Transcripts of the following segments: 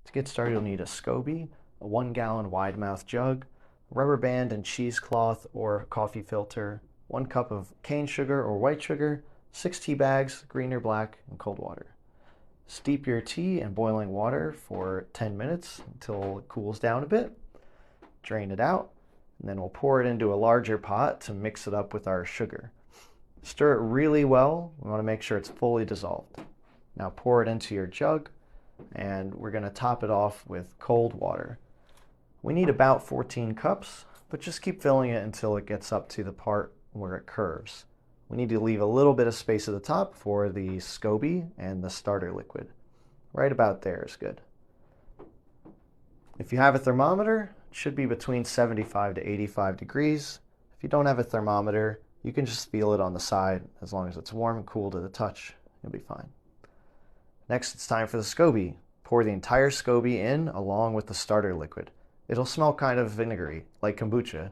To get started, you'll need a SCOBY, a 1-gallon wide-mouth jug, rubber band and cheesecloth or coffee filter, 1 cup of cane sugar or white sugar, 6 tea bags, green or black, and cold water. Steep your tea in boiling water for 10 minutes until it cools down a bit. Drain it out, and then we'll pour it into a larger pot to mix it up with our sugar. Stir it really well. We want to make sure it's fully dissolved. Now pour it into your jug, and we're going to top it off with cold water. We need about 14 cups, but just keep filling it until it gets up to the part where it curves. We need to leave a little bit of space at the top for the SCOBY and the starter liquid. Right about there is good. If you have a thermometer, it should be between 75 to 85 degrees. If you don't have a thermometer, you can just feel it on the side. As long as it's warm and cool to the touch, you'll be fine. Next, it's time for the SCOBY. Pour the entire SCOBY in along with the starter liquid. It'll smell kind of vinegary, like kombucha.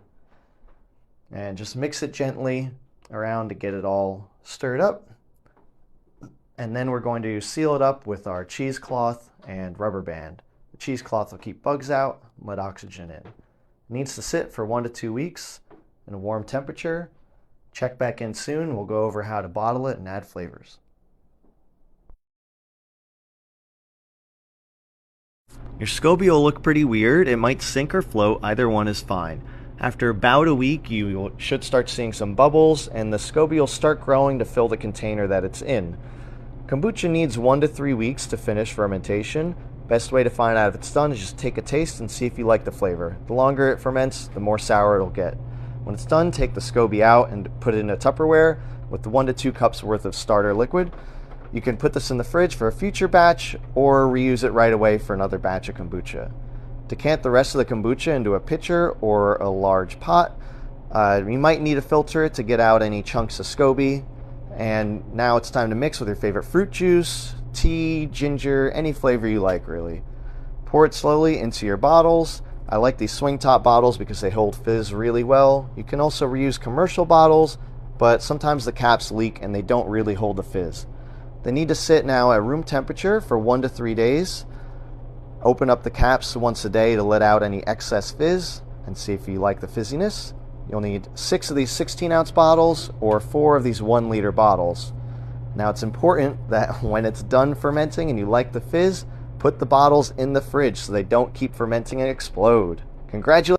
And just mix it gently around to get it all stirred up. And then we're going to seal it up with our cheesecloth and rubber band. The cheesecloth will keep bugs out and let oxygen in. It needs to sit for 1 to 2 weeks in a warm temperature. Check back in soon. We'll go over how to bottle it and add flavors. Your SCOBY will look pretty weird. It might sink or float. Either one is fine. After about a week, you should start seeing some bubbles, and the SCOBY will start growing to fill the container that it's in. Kombucha needs 1 to 3 weeks to finish fermentation. Best way to find out if it's done is just take a taste and see if you like the flavor. The longer it ferments, the more sour it'll get. When it's done, take the SCOBY out and put it in a Tupperware with 1 to 2 cups worth of starter liquid. You can put this in the fridge for a future batch or reuse it right away for another batch of kombucha. Decant the rest of the kombucha into a pitcher or a large pot. You might need to filter it to get out any chunks of SCOBY. And now it's time to mix with your favorite fruit juice, tea, ginger, any flavor you like really. Pour it slowly into your bottles. I like these swing top bottles because they hold fizz really well. You can also reuse commercial bottles, but sometimes the caps leak and they don't really hold the fizz. They need to sit now at room temperature for 1 to 3 days. Open up the caps once a day to let out any excess fizz and see if you like the fizziness. You'll need 6 of these 16-ounce bottles or 4 of these 1-liter bottles. Now it's important that when it's done fermenting and you like the fizz, put the bottles in the fridge so they don't keep fermenting and explode. Congratulations!